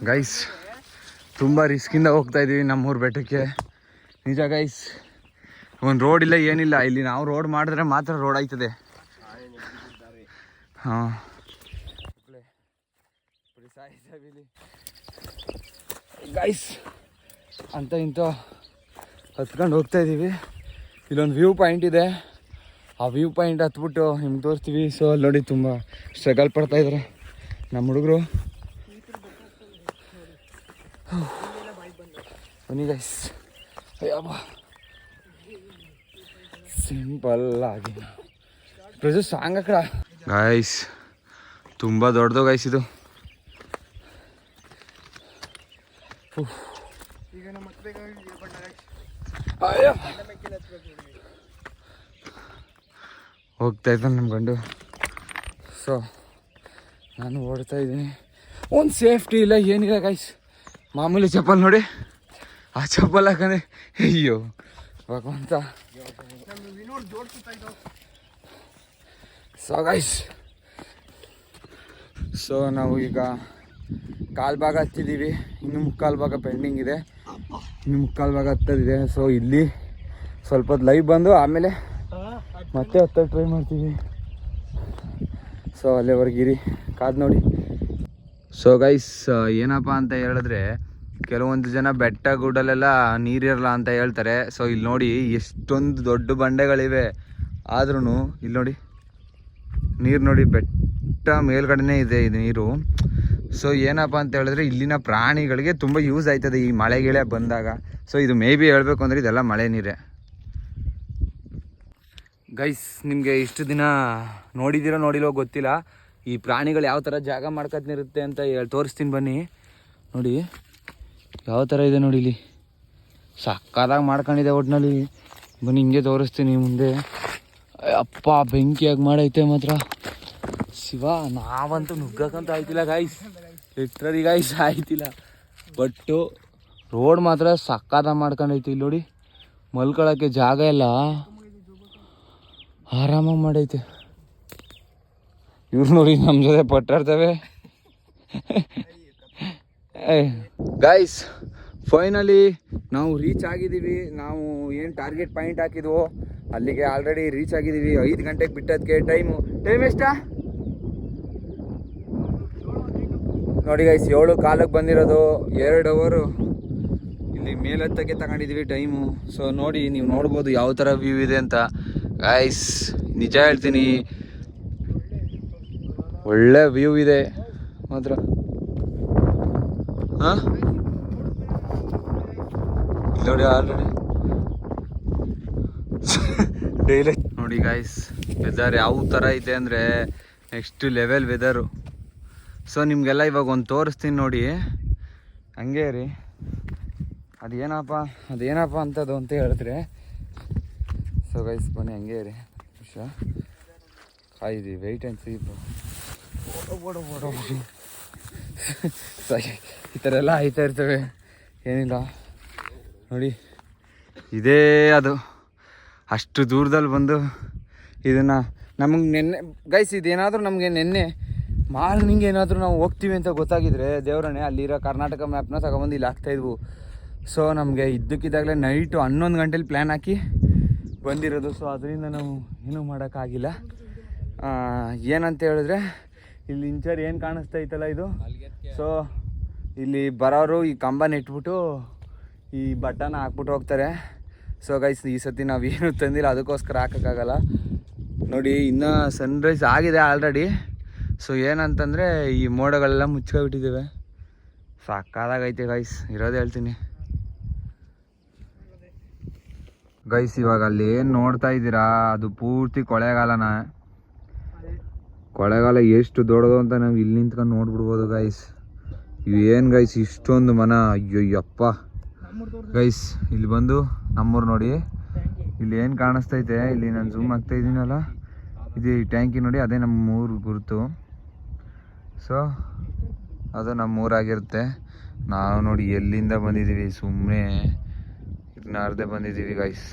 Guys ತುಂಬ ರಿಸ್ಕಿಂದ ಹೋಗ್ತಾ ಇದೀವಿ ನಮ್ಮೂರು ಬೆಟ್ಟಕ್ಕೆ. ನಿಜ ಗೈಸ್, ಒಂದು ರೋಡ್ ಇಲ್ಲ ಏನಿಲ್ಲ ಇಲ್ಲಿ. ನಾವು ರೋಡ್ ಮಾಡಿದ್ರೆ ಮಾತ್ರ ರೋಡ್ ಆಯ್ತದೆ. ಹಾಂ ಗೈಸ್ ಅಂತ ಇಂಥ ಹತ್ಕೊಂಡು ಹೋಗ್ತಾ ಇದ್ದೀವಿ. ಇಲ್ಲೊಂದು ವ್ಯೂ ಪಾಯಿಂಟ್ ಇದೆ, ಆ ವ್ಯೂ ಪಾಯಿಂಟ್ ಹತ್ಬಿಟ್ಟು ನಿಮ್ಗೆ ತೋರಿಸ್ತೀವಿ. ಸೊ ಅಲ್ಲಿ ನೋಡಿ ತುಂಬ ಸ್ಟ್ರಗಲ್ ಪಡ್ತಾ ಇದ್ದಾರೆ ನಮ್ಮ ಹುಡುಗರು. ಬನ್ನಿ ಗೈಸ್, ಅಯ್ಯಬ್ಬ ಸಿಂಪಲ್ ಆಗಿ ಪ್ರಜು ಸಾಂಗ್ ಅಕಡ ಗೈಸ್. ತುಂಬ ದೊಡ್ಡದು ಗೈಸ್ ಇದು. ಹೋಗ್ತಾ ಇದ್ದಾನೆ ನಮ್ಮ ಗಂಡು. ಸೊ ನಾನು ಓಡ್ತಾ ಇದ್ದೀನಿ. ಒಂದು ಸೇಫ್ಟಿ ಇಲ್ಲ ಏನಿಲ್ಲ ಗೈಸ್. ಮಾಮೂಲಿ ಚಪ್ಪಲ್ ನೋಡಿ, ಆ ಚಪ್ಪಲ್ ಹಾಕಂದ್ರೆ ಅಯ್ಯೋ ಭಗವಂತ. ಸೊ ಗೈಸ್, ಸೊ ನಾವು ಈಗ ಕಾಲು ಭಾಗ ಹತ್ತಿದ್ದೀವಿ, ಇನ್ನು ಮುಕ್ಕಾಲು ಭಾಗ ಪೆಂಡಿಂಗ್ ಇದೆ, ಇನ್ನು ಮುಕ್ಕಾಲು ಭಾಗ ಹತ್ತದಿದೆ. ಸೊ ಇಲ್ಲಿ ಸ್ವಲ್ಪ ಹೊತ್ತು ಲೈವ್ ಬಂದು ಆಮೇಲೆ ಮತ್ತೆ ಹತ್ತಕ್ಕೆ ಟ್ರೈ ಮಾಡ್ತೀವಿ. ಸೊ ಅಲ್ಲಿವರೆಗಿರಿ, ಕಾದು ನೋಡಿ. ಸೊ ಗೈಸ್, ಏನಪ್ಪ ಅಂತ ಹೇಳಿದ್ರೆ ಕೆಲವೊಂದು ಜನ ಬೆಟ್ಟ ಗುಡ್ಡಲ್ಲೆಲ್ಲ ನೀರಿರಲ್ಲ ಅಂತ ಹೇಳ್ತಾರೆ. ಸೊ ಇಲ್ಲಿ ನೋಡಿ ಎಷ್ಟೊಂದು ದೊಡ್ಡ ಬಂಡೆಗಳಿವೆ, ಆದ್ರೂ ಇಲ್ಲಿ ನೋಡಿ ನೀರು ನೋಡಿ, ಬೆಟ್ಟ ಮೇಲ್ಗಡೆನೇ ಇದೆ ಇದು ನೀರು. ಸೊ ಏನಪ್ಪ ಅಂತ ಹೇಳಿದ್ರೆ ಇಲ್ಲಿನ ಪ್ರಾಣಿಗಳಿಗೆ ತುಂಬ ಯೂಸ್ ಆಯ್ತದೆ ಈ ಮಳೆಗಿಳೆ ಬಂದಾಗ. ಸೊ ಇದು ಮೇ ಬಿ ಹೇಳಬೇಕು ಅಂದರೆ ಇದೆಲ್ಲ ಮಳೆ ನೀರೇ ಗೈಸ್. ನಿಮಗೆ ಇಷ್ಟು ದಿನ ನೋಡಿದ್ದೀರೋ ನೋಡಿಲ್ಲೋ ಗೊತ್ತಿಲ್ಲ, ಈ ಪ್ರಾಣಿಗಳು ಯಾವ ಥರ ಜಾಗ ಮಾಡ್ಕೊತಿರುತ್ತೆ ಅಂತ ತೋರಿಸ್ತೀನಿ ಬನ್ನಿ. ನೋಡಿ ಯಾವ ಥರ ಇದೆ ನೋಡಿ, ಇಲ್ಲಿ ಸಕ್ಕತ್ತಾಗಿ ಮಾಡ್ಕೊಂಡಿದೆ ಒಟ್ಟಿನಲ್ಲಿ. ಬನ್ನಿ ಹಿಂಗೆ ತೋರಿಸ್ತೀನಿ ಮುಂದೆ. ಅಪ್ಪ ಬೆಂಕಿಯಾಗಿ ಮಾಡೈತೆ ಮಾತ್ರ ಶಿವ. ನಾವಂತೂ ನುಗ್ಗಕ್ಕಂತ ಆಯ್ತಿಲ್ಲ ಗಾಯ್ಸ್, ಲಿಟ್ರಲಿ ಗಾಯ್ಸ್ ಆಯ್ತಿಲ್ಲ. ಬಟ್ಟು ರೋಡ್ ಮಾತ್ರ ಸಕ್ಕತ್ತಾಗಿ ಮಾಡ್ಕೊಂಡೈತಿ. ಇಲ್ಲಿ ನೋಡಿ ಮಲ್ಕೊಳ್ಳೋಕ್ಕೆ ಜಾಗ ಎಲ್ಲ ಆರಾಮಾಗಿ ಮಾಡೈತೆ. ಇವ್ರು ನೋಡಿ ನಮ್ಮ ಜೊತೆ ಪಟ್ಟಾಡ್ತವೆ ಗೈಸ್. ಫೈನಲಿ ನಾವು ರೀಚ್ ಆಗಿದ್ದೀವಿ. ನಾವು ಏನು ಟಾರ್ಗೆಟ್ ಪಾಯಿಂಟ್ ಹಾಕಿದ್ವೋ ಅಲ್ಲಿಗೆ ಆಲ್ರೆಡಿ ರೀಚ್ ಆಗಿದ್ದೀವಿ. 5 ಗಂಟೆಗೆ ಬಿಟ್ಟದಕ್ಕೆ ಟೈಮ್ ಎಷ್ಟಾ ನೋಡಿ ಗೈಸ್. 7:15 ಬಂದಿರೋದು, 2 ಅವರು ಇಲ್ಲಿ ಮೇಲತ್ತಕ್ಕೆ ತಗೊಂಡಿದ್ದೀವಿ ಟೈಮು. ಸೊ ನೋಡಿ, ನೀವು ನೋಡ್ಬೋದು ಯಾವ ಥರ ವ್ಯೂ ಇದೆ ಅಂತ ಗೈಸ್. ನಿಜ ಹೇಳ್ತೀನಿ, ಒಳ್ಳೆ ವ್ಯೂ ಇದೆ ಮಾತ್ರ. ಹಾಂ ನೋಡಿ ಆಲ್ರೆಡಿ ಡೈಲಿ ನೋಡಿ ಗೈಸ್ ವೆದರ್ ಯಾವ ಥರ ಐತೆ ಅಂದರೆ ನೆಕ್ಸ್ಟ್ ಲೆವೆಲ್ ವೆದರು. ಸೊ ನಿಮಗೆಲ್ಲ ಇವಾಗ ಒಂದು ತೋರಿಸ್ತೀನಿ ನೋಡಿ, ಹಂಗೆ ರೀ. ಅದೇನಪ್ಪ ಅಂತದ್ದು ಅಂತ ಹೇಳಿದ್ರೆ, ಸೊ ಗೈಸ್ ಬನ್ನಿ ಹಂಗೆ ರೀ, ನಿಮಿಷ ಕಾಯಿದಿ, ವೆಯ್ಟ್ ಆ್ಯಂಡ್ ಸೀ. ಓಡೋ ಈ ಥರ ಎಲ್ಲ ಆಯ್ತಾ ಇರ್ತವೆ, ಏನಿಲ್ಲ ನೋಡಿ. ಇದೇ ಅದು ಅಷ್ಟು ದೂರದಲ್ಲಿ ಬಂದು ಇದನ್ನು ನಮಗೆ ನೆನ್ನೆ ಗೈಸ್, ಇದೇನಾದರೂ ನಮಗೆ ನೆನ್ನೆ ಮಾರ್ನಿಂಗ್ ಏನಾದರೂ ನಾವು ಹೋಗ್ತೀವಿ ಅಂತ ಗೊತ್ತಾಗಿದ್ರೆ ದೇವರನ್ನೇ ಅಲ್ಲಿರೋ ಕರ್ನಾಟಕ ಮ್ಯಾಪ್ನ ತಗೊಬಂದು ಇಲ್ಲಿ ಹಾಕ್ತಾಯಿದ್ವು. ಸೊ ನಮಗೆ ಇದ್ದಕ್ಕಿದ್ದಾಗಲೇ ನೈಟು 11 ಗಂಟೆಲಿ ಪ್ಲ್ಯಾನ್ ಹಾಕಿ ಬಂದಿರೋದು. ಸೊ ಅದರಿಂದ ನಾವು ಏನೂ ಮಾಡೋಕ್ಕಾಗಿಲ್ಲ. ಏನಂತ ಹೇಳಿದ್ರೆ ಇಲ್ಲಿ ಇಂಚರ್ ಏನು ಕಾಣಿಸ್ತಾ ಐತಲ್ಲ ಇದು. ಸೊ ಇಲ್ಲಿ ಬರೋರು ಈ ಕಂಬ ನೆಟ್ಬಿಟ್ಟು ಈ ಬಟನ್ ಹಾಕ್ಬಿಟ್ಟು ಹೋಗ್ತಾರೆ. ಸೊ ಗೈಸ್ ಈ ಸತಿ ನಾವೇನು ತಂದಿಲ್ಲ, ಅದಕ್ಕೋಸ್ಕರ ಹಾಕೋಕ್ಕಾಗಲ್ಲ. ನೋಡಿ ಇನ್ನೂ ಸನ್ರೈಸ್ ಆಗಿದೆ ಆಲ್ರೆಡಿ. ಸೊ ಏನಂತಂದರೆ ಈ ಮೋಡಗಳೆಲ್ಲ ಮುಚ್ಕೊಬಿಟ್ಟಿದ್ದೇವೆ. ಸಾಕಾದಾಗೈತೆ ಗೈಸ್, ಇರೋದು ಹೇಳ್ತೀನಿ ಗೈಸ್. ಇವಾಗ ಅಲ್ಲಿ ಏನು ನೋಡ್ತಾ ಇದ್ದೀರಾ ಅದು ಪೂರ್ತಿ ಕೊಳೆಗಾಲನ. ಕೊಳೆಗಾಲ ಎಷ್ಟು ದೊಡ್ಡದು ಅಂತ ನಾವು ಇಲ್ಲಿ ನಿಂತ್ಕೊಂಡು ನೋಡ್ಬಿಡ್ಬೋದು ಗೈಸ್. ಇವೇನು ಗೈಸ್ ಇಷ್ಟೊಂದು ಮನ, ಅಯ್ಯಯ್ಯಪ್ಪ ಗೈಸ್. ಇಲ್ಲಿ ಬಂದು ನಮ್ಮೂರು ನೋಡಿ, ಇಲ್ಲಿ ಏನು ಕಾಣಿಸ್ತೈತೆ, ಇಲ್ಲಿ ನಾನು ಝೂಮ್ ಆಗ್ತಾ ಇದ್ದೀನಲ್ಲ, ಇದು ಈ ಟ್ಯಾಂಕಿ ನೋಡಿ, ಅದೇ ನಮ್ಮ ಊರು ಗುರುತು. ಸೊ ಅದು ನಮ್ಮ ಊರಾಗಿರುತ್ತೆ. ನಾವು ನೋಡಿ ಎಲ್ಲಿಂದ ಬಂದಿದ್ದೀವಿ, ಸುಮ್ಮನೆ ಇರ್ನಾರ್ದೆ ಬಂದಿದ್ದೀವಿ ಗೈಸ್.